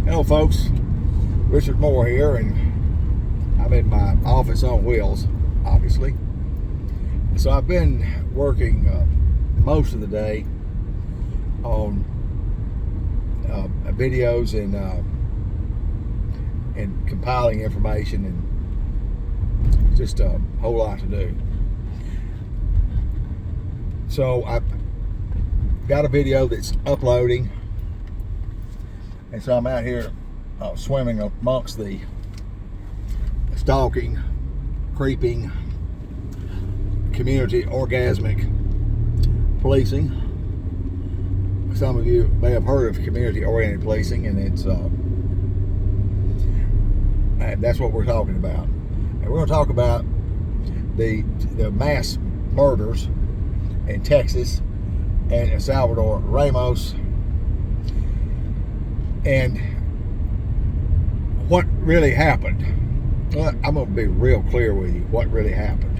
Hello folks, Richard Moore here, and I'm in my office on wheels, obviously. So I've been working most of the day on videos and compiling information, and just a whole lot to do. So I've got a video that's uploading, and so I'm out here swimming amongst the stalking, creeping, community orgasmic policing. Some of you may have heard of community-oriented policing, and it's and that's what we're talking about. And we're going to talk about the mass murders in Texas and El Salvador, Ramos, and what really happened. Well, I'm going to be real clear with you what really happened.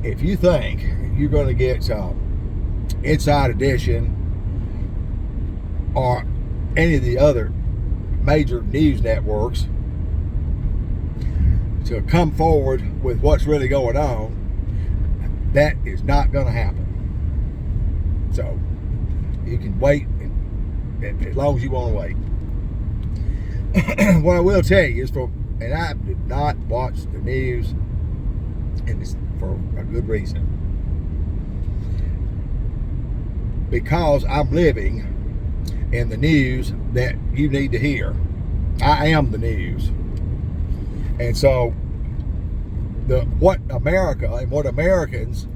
If you think you're going to get Inside Edition or any of the other major news networks to come forward with what's really going on, that is not going to happen. So you can wait as long as you want to wait. What I will tell you is, and I did not watch the news, and it's for a good reason, because I'm living in the news that you need to hear. I am the news, and so what America and what Americans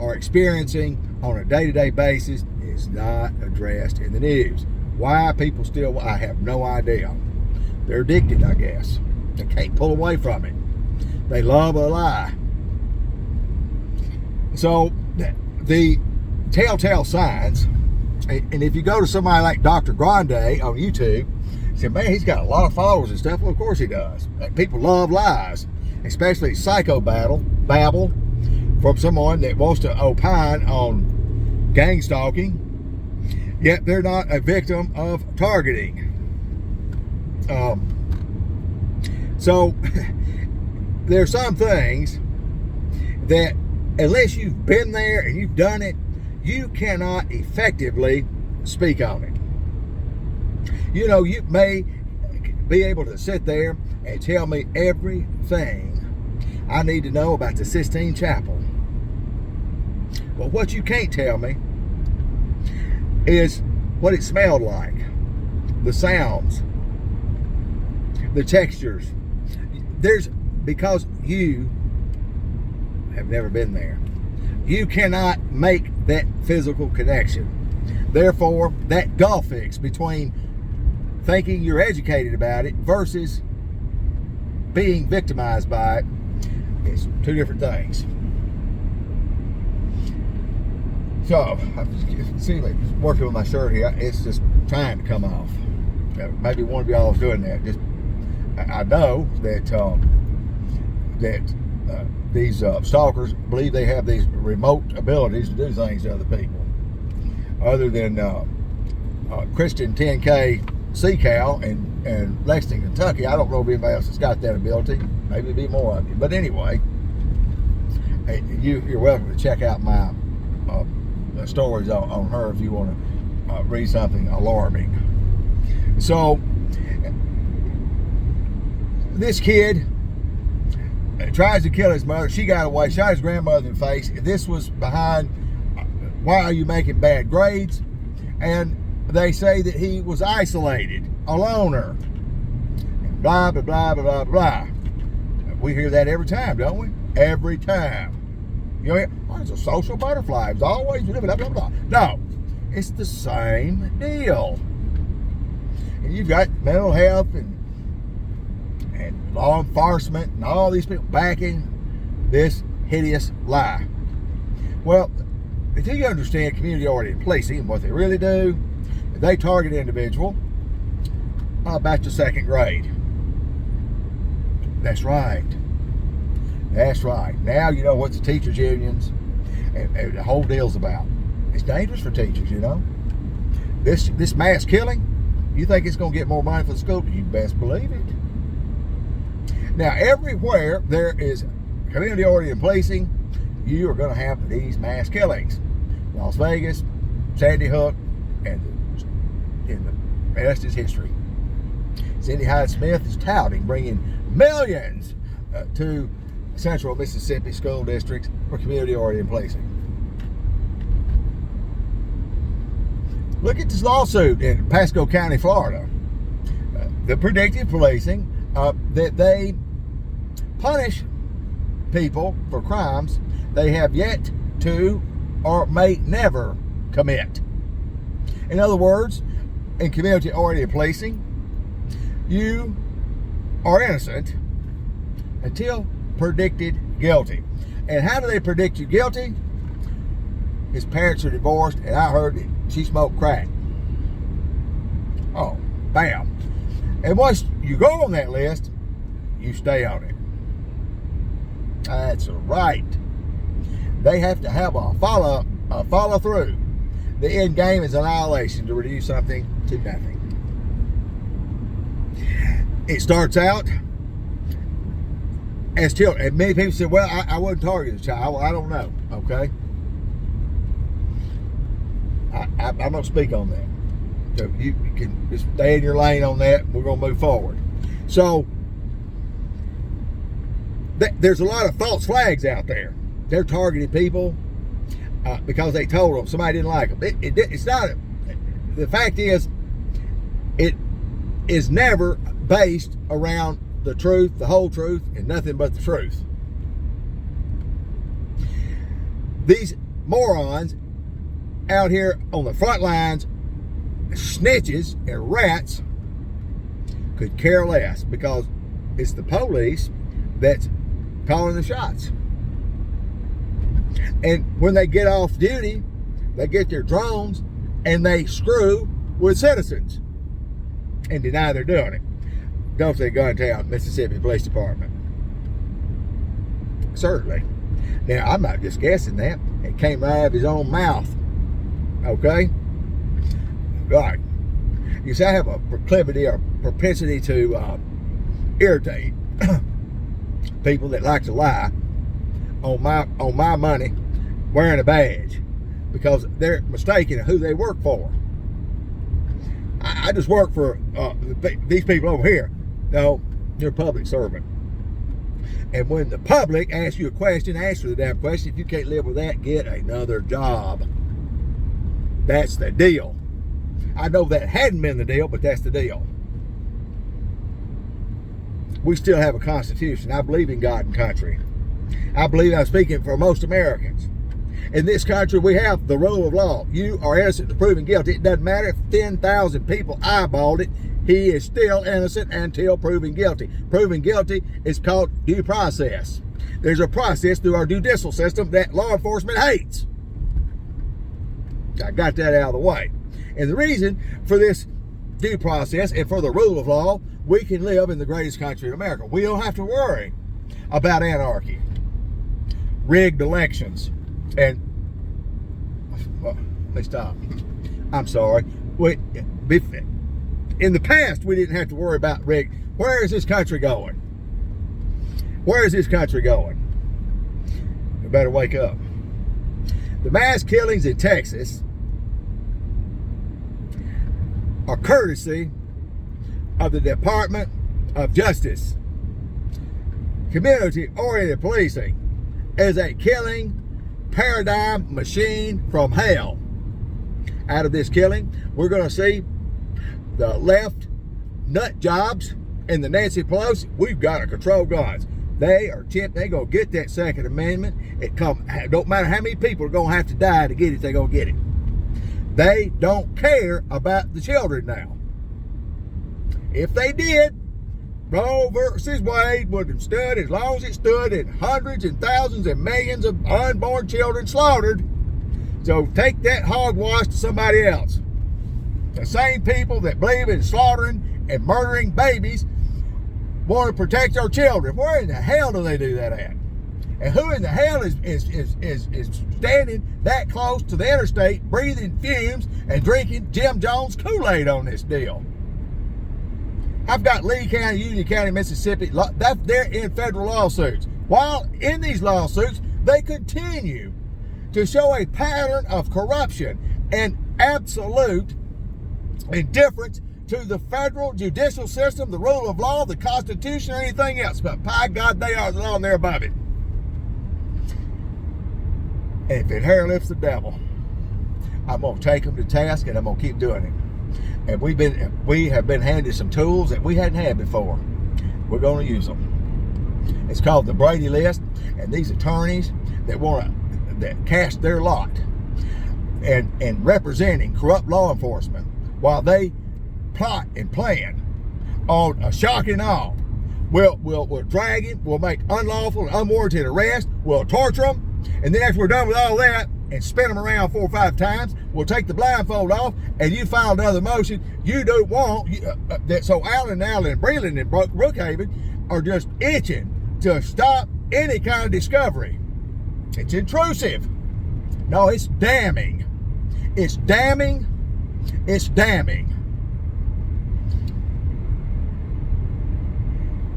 are experiencing on a day-to-day basis is not addressed in the news. Why people still, I have no idea. They're addicted, I guess. They can't pull away from it. They love a lie. So the telltale signs, and if you go to somebody like Dr. Grande on YouTube, you say, man, he's got a lot of followers and stuff. Well, of course he does. People love lies, especially babble from someone that wants to opine on gang stalking, yet they're not a victim of targeting. So there are some things that, unless you've been there and you've done it, you cannot effectively speak on it. You know, you may be able to sit there and tell me everything I need to know about the Sistine Chapel. But what you can't tell me is what it smelled like, the sounds, the textures. Because you have never been there, you cannot make that physical connection. Therefore, that gulf fix between thinking you're educated about it versus being victimized by it is two different things. So, see, working with my shirt here, it's just trying to come off. Maybe one of y'all is doing that. I know that these stalkers believe they have these remote abilities to do things to other people. Other than Christian 10K Sea Cow in Lexington, Kentucky, I don't know if anybody else has got that ability. Maybe be more of you. But anyway, you're welcome to check out my stories on her if you want to read something alarming. So this kid tries to kill his mother. She got away, shot his grandmother in the face. This was behind, why are you making bad grades? And they say that he was isolated, a loner, and blah, blah, blah, blah, blah. We hear that every time, don't we? Every time. You know, oh, it's a social butterfly. It's always blah, blah, blah, blah. No, it's the same deal. And you've got mental health and law enforcement and all these people backing this hideous lie. Well, until you understand community-oriented policing and what they really do, they target an individual back to second grade. That's right. That's right. Now you know what the teachers' unions and the whole deal's about. It's dangerous for teachers, you know. This mass killing, You think it's going to get more money for the school? You best believe it. Now, everywhere there is community-oriented policing, you are going to have these mass killings. Las Vegas, Sandy Hook, and the rest is history. Cindy Hyde-Smith is touting bringing millions to Central Mississippi school districts for community-oriented policing. Look at this lawsuit in Pasco County, Florida. The predictive policing, that they punish people for crimes they have yet to or may never commit. In other words, in community-oriented policing, you are innocent until predicted guilty. And how do they predict you guilty? His parents are divorced, and I heard that she smoked crack. Oh, bam. And once you go on that list, you stay on it. That's right. They have to have a follow through. The end game is annihilation, to reduce something to nothing. It starts out as children. And many people say, well, I wouldn't target a child. I don't know. Okay. I'm going to speak on that. So you can just stay in your lane on that. We're going to move forward. So there's a lot of false flags out there. They're targeting people because they told them somebody didn't like them. It's not. The fact is, it is never based around the truth, the whole truth, and nothing but the truth. These morons out here on the front lines, snitches and rats, could care less because it's the police that's calling the shots. And when they get off duty, they get their drones and they screw with citizens and deny they're doing it. Don't say Guntown, Mississippi Police Department. Certainly. Now, I'm not just guessing that. It came right out of his own mouth. Okay? Right. You see, I have a proclivity or propensity to irritate people that like to lie on my money wearing a badge because they're mistaken who they work for. I just work for these people over here. No, you're a public servant. And when the public asks you a question, answer the damn question. If you can't live with that, get another job. That's the deal. I know that hadn't been the deal, but that's the deal. We still have a constitution. I believe in God and country. I believe I'm speaking for most Americans. In this country, we have the rule of law. You are innocent to proven guilty. It doesn't matter if 10,000 people eyeballed it. He is still innocent until proven guilty. Proven guilty is called due process. There's a process through our judicial system that law enforcement hates. I got that out of the way. And the reason for this due process and for the rule of law, we can live in the greatest country in America. We don't have to worry about anarchy, rigged elections, and well, let me stop. I'm sorry. In the past, we didn't have to worry about rigged. Where is this country going? Where is this country going? We better wake up. The mass killings in Texas are courtesy of the Department of Justice. Community-oriented policing is a killing paradigm machine from hell. Out of this killing, we're going to see the left nut jobs and the Nancy Pelosi. We've got to control guns. They are chipped. They're going to get that Second Amendment. Don't matter how many people are going to have to die to get it, they're going to get it. They don't care about the children now. If they did, Roe versus Wade would have stood as long as it stood, and hundreds and thousands and millions of unborn children slaughtered. So take that hogwash to somebody else. The same people that believe in slaughtering and murdering babies want to protect our children. Where in the hell do they do that at? And who in the hell is standing that close to the interstate, breathing fumes and drinking Jim Jones Kool-Aid on this deal? I've got Lee County, Union County, Mississippi. They're in federal lawsuits. While in these lawsuits, they continue to show a pattern of corruption and absolute indifference to the federal judicial system, the rule of law, the Constitution, or anything else. But by God, they are the law and they're above it. And if it hair lifts the devil, I'm going to take them to task and I'm going to keep doing it. And we have been handed some tools that we hadn't had before. We're going to use them. It's called the Brady list, and these attorneys that cast their lot and representing corrupt law enforcement while they plot and plan on a shock and awe. We'll drag him, we'll make unlawful and unwarranted arrest, we'll torture them, and then after we're done with all that and spin them around 4 or 5 times, we'll take the blindfold off and you file another motion you don't want. So Allen and Breland and Brookhaven are just itching to stop any kind of discovery. It's intrusive. No, it's damning. It's damning. It's damning.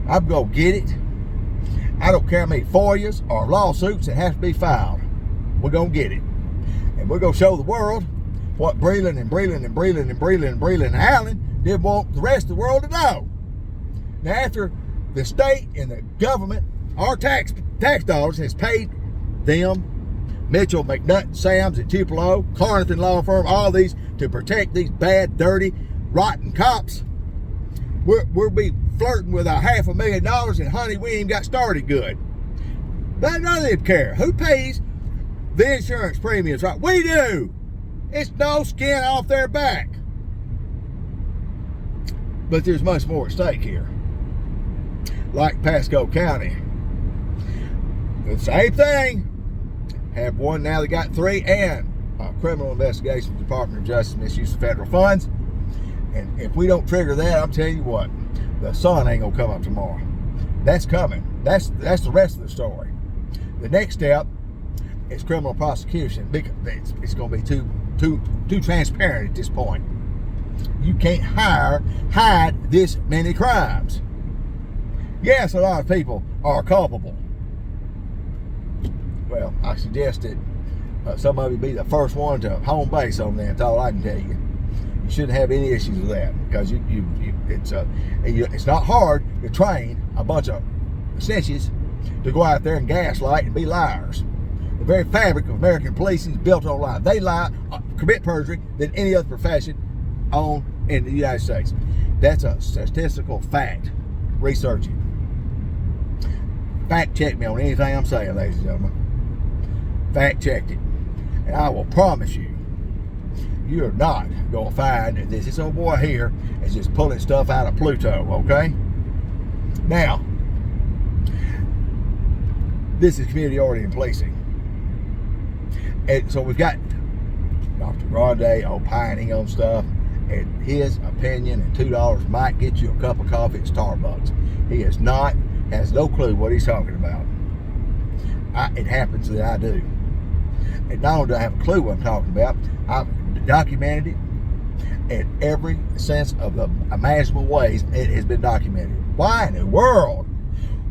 I'm going to get it. I don't care how many FOIAs or lawsuits that have to be filed. We're going to get it. And we're going to show the world what Breland and Allen didn't want the rest of the world to know. Now, after the state and the government, our tax dollars has paid them, Mitchell, McNutt, Sams, and Tupelo, Carnathan Law Firm, all these to protect these bad, dirty, rotten cops. We'll be flirting with our $500,000, and honey, we ain't got started good. But none of them care. Who pays the insurance premiums? Right? We do. It's no skin off their back. But there's much more at stake here. Like Pasco County. The same thing. Have one now that got 3, and criminal investigation, Department of Justice, misuse of federal funds. And if we don't trigger that, I'm telling you what, the sun ain't gonna come up tomorrow. That's coming. That's the rest of the story. The next step is criminal prosecution. It's gonna be too transparent at this point. You can't hide this many crimes. Yes, a lot of people are culpable. Well, I suggested some of you be the first one to home base on that. That's all I can tell you. You shouldn't have any issues with that, because it's not hard to train a bunch of snitches to go out there and gaslight and be liars. The very fabric of American policing is built on lies. They lie, commit perjury than any other profession in the United States. That's a statistical fact. Research it. Fact check me on anything I'm saying, ladies and gentlemen. Fact checked it. And I will promise you, you're not going to find that this old boy here is just pulling stuff out of Pluto, okay? Now, this is community-oriented policing. And so we've got Dr. Grande opining on stuff, and his opinion and $2 might get you a cup of coffee at Starbucks. He has no clue what he's talking about. It happens that I do. And not only do I have a clue what I'm talking about, I've documented it in every sense of the imaginable ways. It has been documented. Why in the world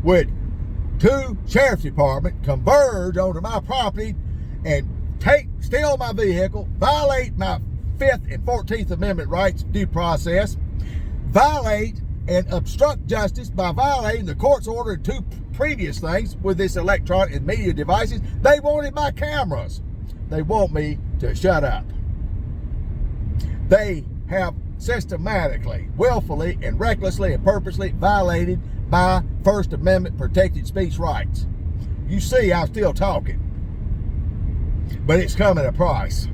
would 2 sheriff's departments converge onto my property and steal my vehicle, violate my 5th and 14th Amendment rights due process, violate and obstruct justice by violating the court's order in 2 previous things with this electronic and media devices? They wanted my cameras. They want me to shut up. They have systematically, willfully, and recklessly and purposely violated my First Amendment protected speech rights. You see, I'm still talking. But it's coming at a price.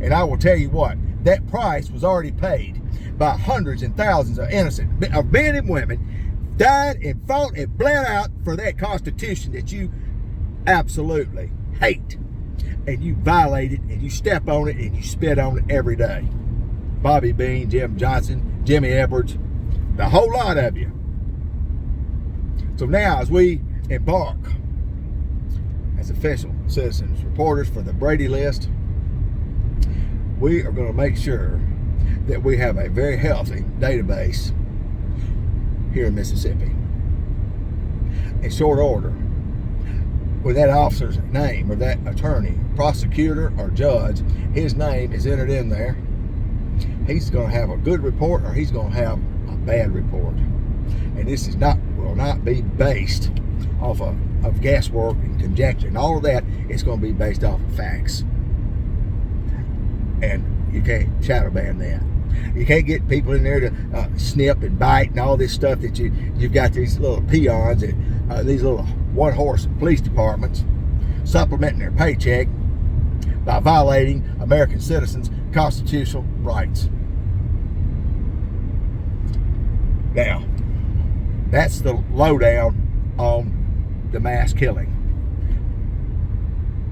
And I will tell you what, that price was already paid by hundreds and thousands of innocent men and women died and fought and bled out for that Constitution that you absolutely hate. And you violate it, and you step on it, and you spit on it every day. Bobby Bean, Jim Johnson, Jimmy Edwards, the whole lot of you. So now, as we embark as official citizens reporters for the Brady list, we are going to make sure that we have a very healthy database here in Mississippi. In short order, with that officer's name or that attorney, prosecutor, or judge, his name is entered in there, he's going to have a good report or he's going to have a bad report. And this will not be based off of guesswork and conjecture and all of that. It's going to be based off of facts. And you can't shadow ban that. You can't get people in there to snip and bite and all this stuff that you've got these little peons and these little one-horse police departments supplementing their paycheck by violating American citizens' constitutional rights. Now, that's the lowdown on the mass killing.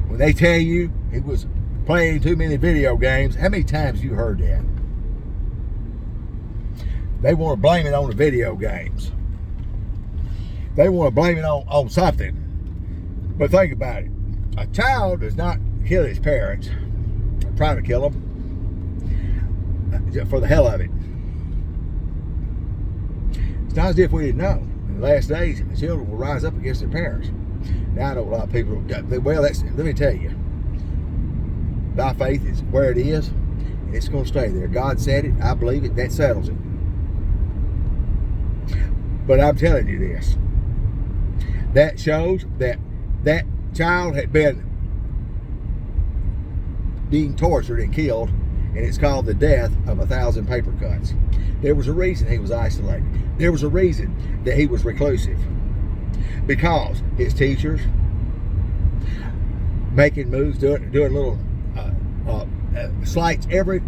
When they tell you he was playing too many video games, how many times you heard that? They want to blame it on the video games. They want to blame it on something. But think about it. A child does not kill his parents, or try to kill them, for the hell of it. It's not as if we didn't know. In the last days, the children will rise up against their parents. Now I know a lot of people, well, let me tell you. By faith is where it is, and it's going to stay there. God said it, I believe it, that settles it. But I'm telling you this, that shows that that child had been being tortured and killed, and it's called the death of 1,000 paper cuts. There was a reason he was isolated. There was a reason that he was reclusive, because his teachers making moves, doing little slights every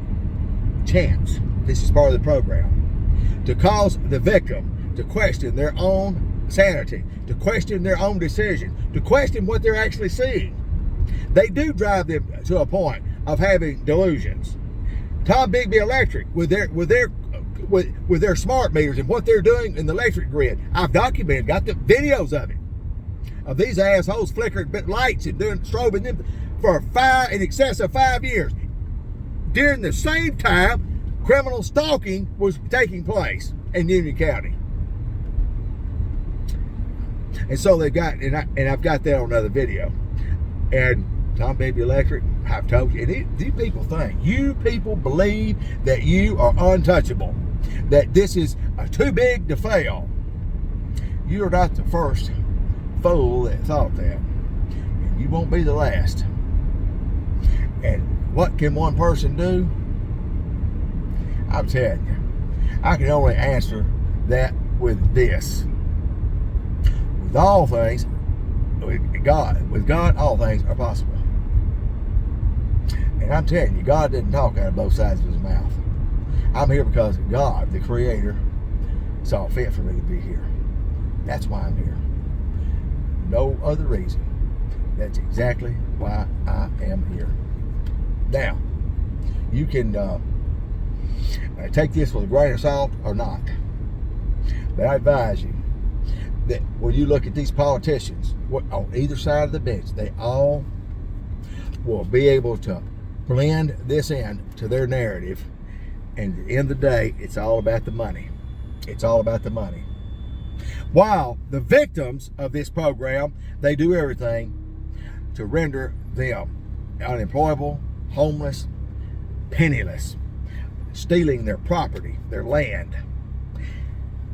chance. This is part of the program to cause the victim to question their own sanity, to question their own decision, to question what they're actually seeing. They do drive them to a point of having delusions. Tom Bigby Electric with their smart meters and what they're doing in the electric grid. I've documented, got the videos of it, of these assholes flickering lights and doing strobing them for in excess of 5 years. During the same time, criminal stalking was taking place in Union County. And so they got, and I've got that on another video. And Tom Baby Electric, I've told you, and these people think, you people believe that you are untouchable, that this is too big to fail. You are not the first fool that thought that. And you won't be the last. And what can one person do? I'm telling you, I can only answer that with this. With all things, with God, all things are possible. And I'm telling you, God didn't talk out of both sides of his mouth. I'm here because God, the Creator, saw fit for me to be here. That's why I'm here. No other reason. That's exactly why I am here. Now, you can take this with a grain of salt or not. But I advise you that when you look at these politicians on either side of the bench, they all will be able to blend this in to their narrative. And at the end of the day, it's all about the money. It's all about the money. While the victims of this program, they do everything to render them unemployable, homeless, penniless, stealing their property, their land,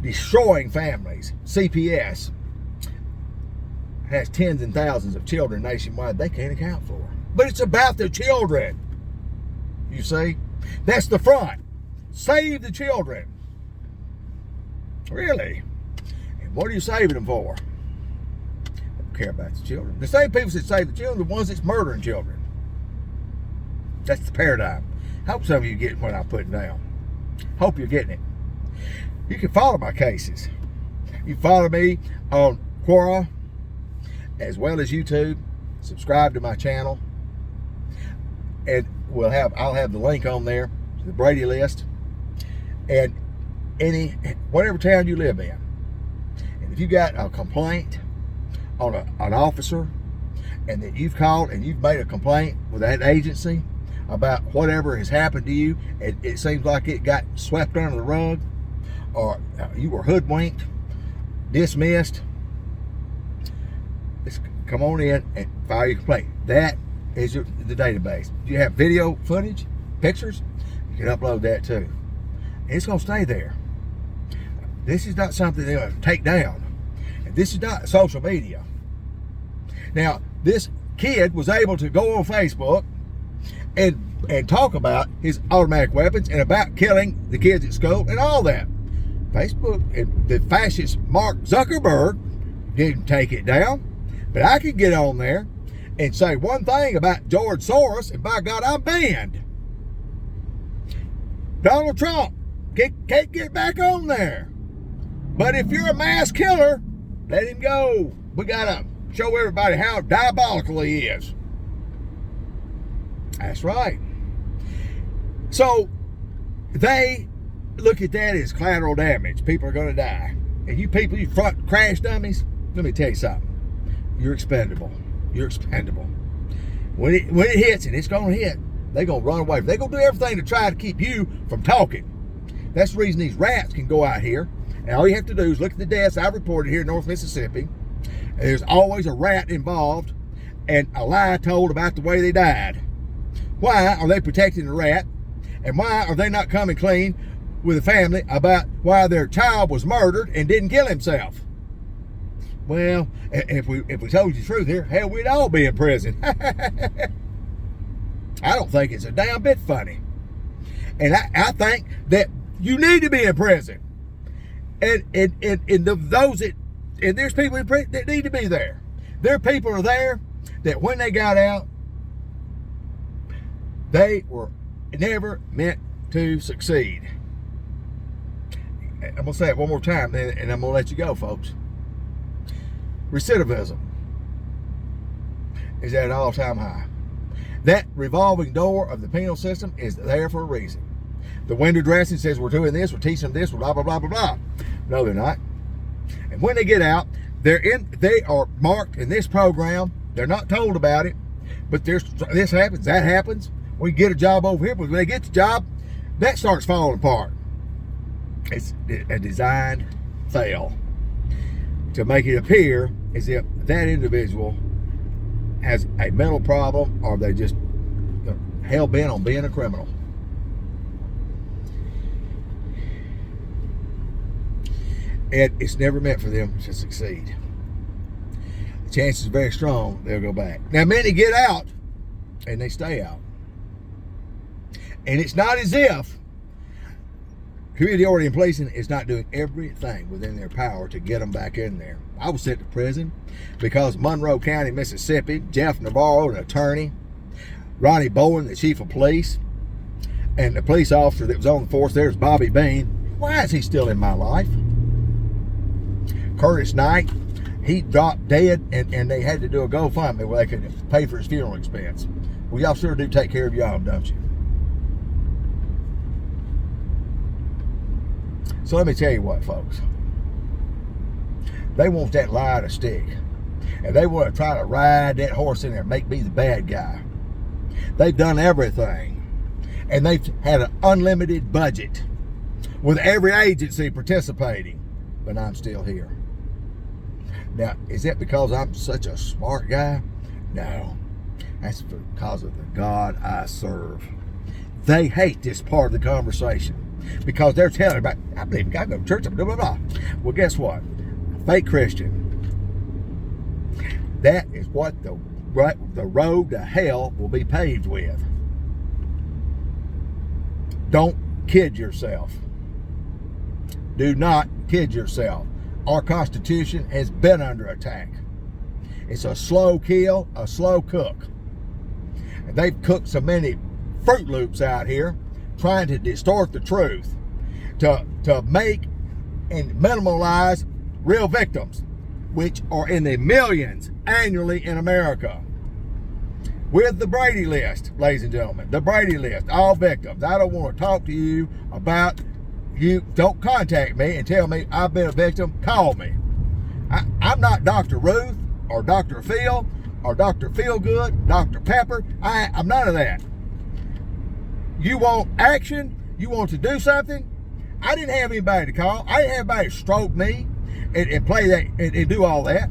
destroying families. CPS has tens and thousands of children nationwide they can't account for. But it's about the children. You see? That's the front. Save the children. Really? And what are you saving them for? They don't care about the children. The same people that save the children are the ones that's murdering children. That's the paradigm. Hope some of you get what I'm putting down. Hope you're getting it. You can follow my cases. You follow me on Quora as well as YouTube. Subscribe to my channel. And I'll have the link on there to the Brady list. And whatever town you live in. And if you got a complaint on an officer, and that you've called and you've made a complaint with that agency about whatever has happened to you, it seems like it got swept under the rug, or you were hoodwinked, dismissed, just come on in and file your complaint. That is the database. You have video footage, pictures, you can upload that too. It's going to stay there. This is not something they're going to take down. And this is not social media. Now, this kid was able to go on Facebook and talk about his automatic weapons and about killing the kids at school and all that. Facebook and the fascist Mark Zuckerberg didn't take it down, but I could get on there and say one thing about George Soros, and by God, I'm banned. Donald Trump can't get back on there. But if you're a mass killer, let him go. We gotta show everybody how diabolical he is. That's right. So they look at that as collateral damage. People are going to die. And you people, you front crash dummies, let me tell you something. You're expendable. You're expendable. When it hits, and it's going to hit, they're going to run away. They're going to do everything to try to keep you from talking. That's the reason these rats can go out here. And all you have to do is look at the deaths I've reported here in North Mississippi. There's always a rat involved and a lie told about the way they died. Why are they protecting the rat? And why are they not coming clean with the family about why their child was murdered and didn't kill himself? Well, if we told you the truth here, hell, we'd all be in prison. I don't think it's a damn bit funny. And I think that you need to be in prison. And there's people in prison that need to be there. There are people are there that when they got out, they were never meant to succeed. I'm going to say it one more time, and I'm going to let you go, folks. Recidivism is at an all-time high. That revolving door of the penal system is there for a reason. The window dressing says we're doing this, we're teaching them this, we're blah, blah, blah, blah, blah. No, they're not. And when they get out, they are marked in this program. They're not told about it, but this happens, that happens. We get a job over here, but when they get the job, that starts falling apart. It's a designed fail to make it appear as if that individual has a mental problem or they just hell-bent on being a criminal. And it's never meant for them to succeed. The chances are very strong they'll go back. Now, many get out and they stay out. And it's not as if community already in policing is not doing everything within their power to get them back in there. I was sent to prison because Monroe County, Mississippi, Jeff Navarro, an attorney, Ronnie Bowen, the chief of police, and the police officer that was on the force, there's Bobby Bean. Why is he still in my life? Curtis Knight, he dropped dead, and they had to do a GoFundMe where they could pay for his funeral expense. Well, y'all sure do take care of y'all, don't you? So let me tell you what, folks. They want that lie to stick. And they want to try to ride that horse in there and make me the bad guy. They've done everything. And they've had an unlimited budget with every agency participating. But I'm still here. Now, is that because I'm such a smart guy? No. That's because of the God I serve. They hate this part of the conversation because they're telling about, I believe God go to church, blah, blah, blah. Well, guess what? Fake Christian. That is what the road to hell will be paved with. Don't kid yourself. Do not kid yourself. Our Constitution has been under attack. It's a slow kill, a slow cook. And they've cooked so many Fruit Loops out here trying to distort the truth, to make and minimalize real victims, which are in the millions annually in America. With the Brady list, ladies and gentlemen, the Brady list, all victims. I don't want to talk to you about you. Don't contact me and tell me I've been a victim. Call me. I'm not Dr. Ruth or Dr. Phil or Dr. Feelgood, Dr. Pepper. I'm none of that. You want action? You want to do something? I didn't have anybody to call. I didn't have anybody to stroke me and play that and do all that.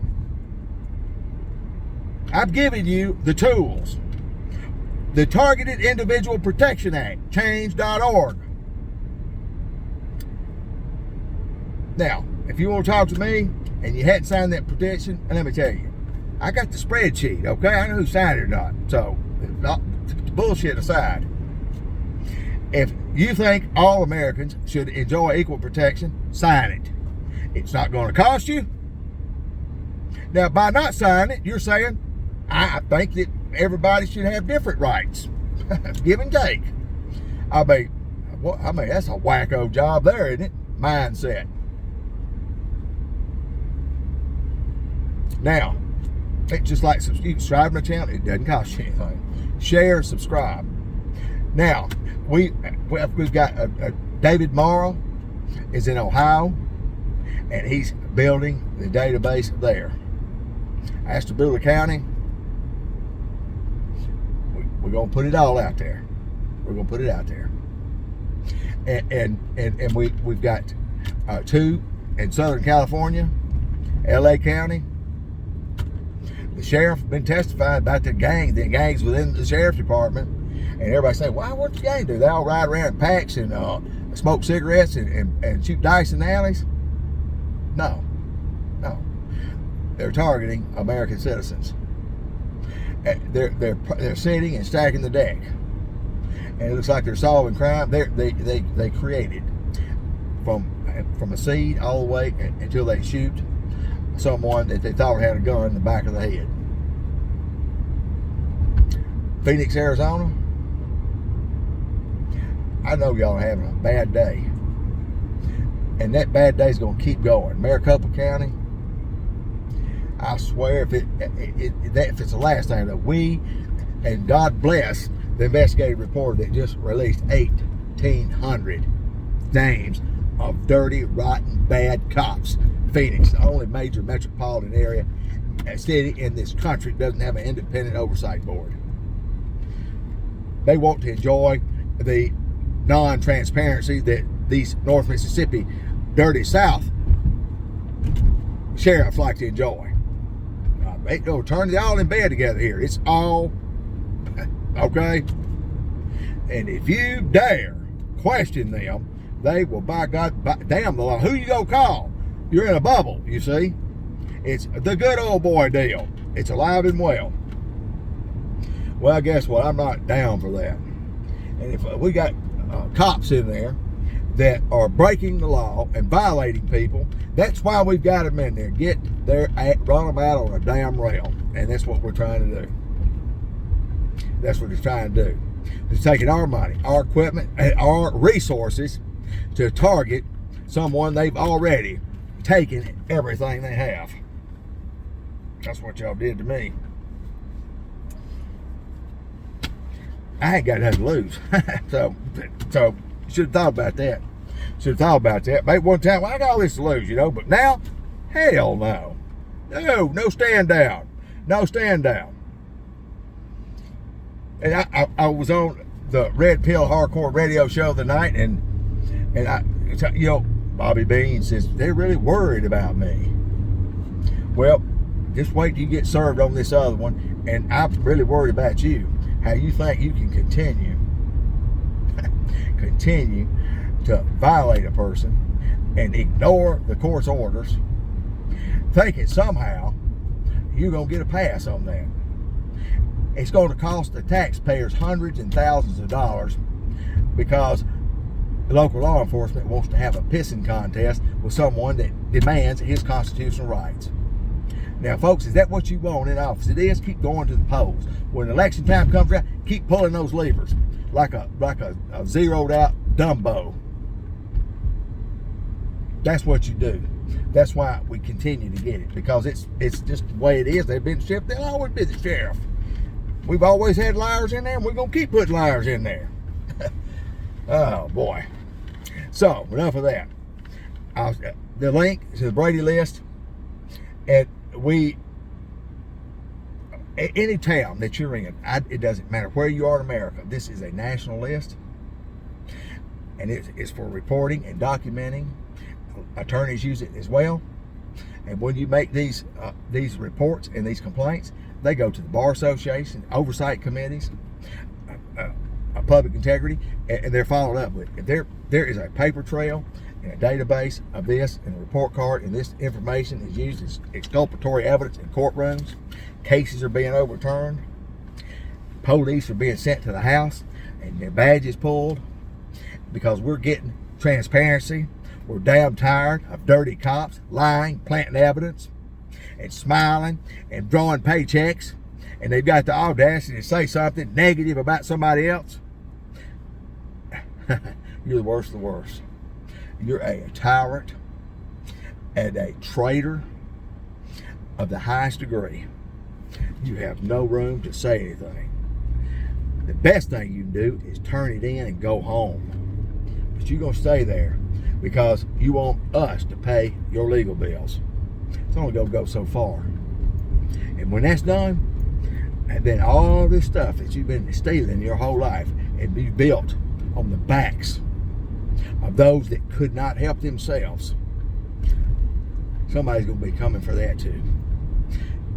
I've given you the tools. The Targeted Individual Protection Act, change.org. Now, if you want to talk to me and you hadn't signed that petition, and let me tell you, I got the spreadsheet, okay? I know who signed it or not. So, bullshit aside, if you think all Americans should enjoy equal protection, sign it. It's not going to cost you. Now, by not signing it, you're saying, I think that everybody should have different rights. Give and take. I mean, that's a wacko job there, isn't it? Mindset. Now, it's just like you subscribe to my channel. It doesn't cost you anything. Share, subscribe. Now, we've got David Morrow is in Ohio, and he's building the database there. Ashtabula County, we're going to put it all out there. We're going to put it out there. And we've got 2 in Southern California, LA County. The sheriff been testifying about the gangs within the sheriff's department. And everybody say, why, what the gang do? They all ride around in packs and smoke cigarettes and shoot dice in the alleys? No. They're targeting American citizens. They're sitting and stacking the deck. And it looks like they're solving crime. They created from a seed all the way until they shoot someone that they thought had a gun in the back of the head. Phoenix, Arizona. I know y'all are having a bad day. And that bad day is going to keep going. Maricopa County, I swear, if it's the last time that we, and God bless the investigative reporter that just released 1,800 names of dirty, rotten, bad cops. Phoenix, the only major metropolitan area city in this country, doesn't have an independent oversight board. They want to enjoy the non-transparency that these North Mississippi, dirty South sheriffs like to enjoy. They'll turn it all in bed together here. It's all okay. And if you dare question them, they will, by God, damn the law. Who you gonna call? You're in a bubble, you see. It's the good old boy deal. It's alive and well. Well, guess what? I'm not down for that. And if we got cops in there that are breaking the law and violating people, that's why we've got them in there. Get there, run them out on a damn rail. And that's what we're trying to do. That's what it's trying to do. It's taking our money, our equipment, and our resources to target someone they've already taken everything they have. That's what y'all did to me. I ain't got nothing to lose. so should have thought about that. Maybe one time, well, I got all this to lose, you know, but now, hell no. No stand down. No stand down. And I was on the Red Pill Hardcore radio show the night, and you know, Bobby Bean says, they're really worried about me. Well, just wait till you get served on this other one, and I'm really worried about you. How you think you can continue to violate a person and ignore the court's orders, thinking somehow you're going to get a pass on that. It's going to cost the taxpayers hundreds and thousands of dollars because local law enforcement wants to have a pissing contest with someone that demands his constitutional rights. Now, folks, is that what you want in office? It is. Keep going to the polls. When election time comes around, keep pulling those levers like a zeroed out Dumbo. That's what you do. That's why we continue to get it, because it's just the way it is. They've been sheriff. They'll always be the sheriff. We've always had liars in there, and we're going to keep putting liars in there. Oh, boy. So, enough of that. The link to the Brady list, and any town that you're in, it doesn't matter where you are in America, this is a national list. and it's for reporting and documenting. Attorneys use it as well. And when you make these reports and these complaints, they go to the Bar Association, oversight committees, public integrity, and they're followed up with. If there is a paper trail and a database of this and a report card, and this information is used as exculpatory evidence in courtrooms, cases are being overturned, police are being sent to the house, and their badges pulled, because we're getting transparency. We're damn tired of dirty cops lying, planting evidence, and smiling and drawing paychecks, and they've got the audacity to say something negative about somebody else. You're the worst of the worst. You're a tyrant and a traitor of the highest degree. You have no room to say anything. The best thing you can do is turn it in and go home. But you're going to stay there because you want us to pay your legal bills. It's only going to go so far. And when that's done, and then all this stuff that you've been stealing your whole life and be built on the backs of those that could not help themselves, somebody's going to be coming for that too.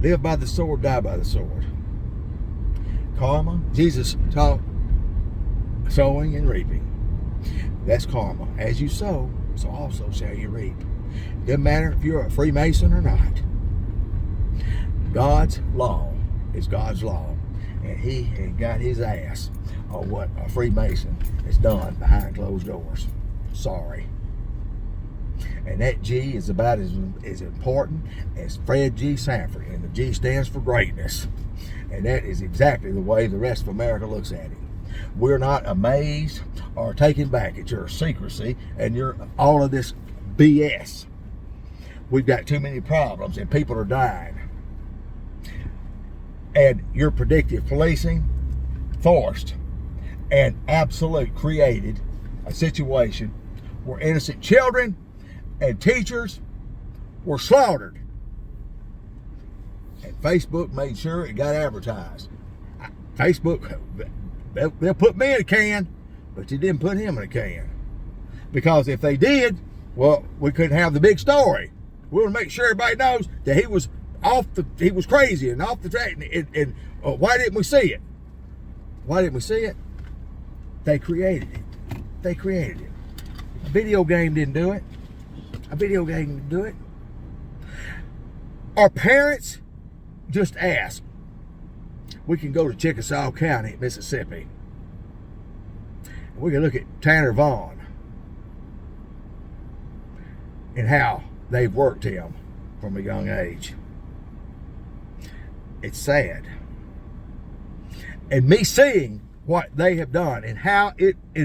Live by the sword, die by the sword. Karma, Jesus taught sowing and reaping. That's karma. As you sow, so also shall you reap. Doesn't matter if you're a Freemason or not. God's law is God's law. And he had got his ass on what a Freemason has done behind closed doors. Sorry. And that G is about as important as Fred G. Sanford. And the G stands for greatness. And that is exactly the way the rest of America looks at him. We're not amazed or taken back at your secrecy and your all of this BS. We've got too many problems and people are dying. And your predictive policing forced and absolute created a situation where innocent children and teachers were slaughtered. And Facebook made sure it got advertised. Facebook, they'll put me in a can, but you didn't put him in a can. Because if they did, well, we couldn't have the big story. We want to make sure everybody knows that he was crazy and off the track. And why didn't we see it? Why didn't we see it? They created it. They created it. A video game didn't do it. A video game didn't do it. Our parents just asked. We can go to Chickasaw County, Mississippi. We can look at Tanner Vaughn and how they've worked him from a young age. It's sad. And me seeing what they have done and how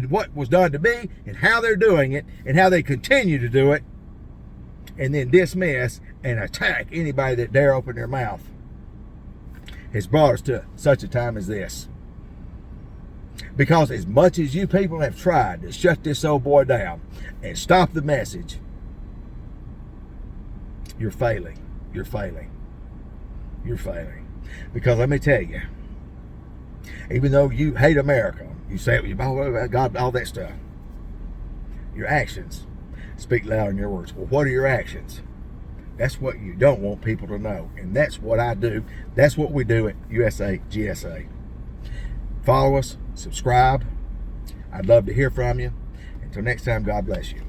what was done to me and how they're doing it and how they continue to do it, and then dismiss and attack anybody that dare open their mouth, has brought us to such a time as this. Because as much as you people have tried to shut this old boy down and stop the message, you're failing. You're failing. You're failing. Because let me tell you, even though you hate America, you say God, all that stuff, your actions speak louder than your words. Well, what are your actions? That's what you don't want people to know. And that's what I do. That's what we do at USA GSA. Follow us, subscribe. I'd love to hear from you. Until next time, God bless you.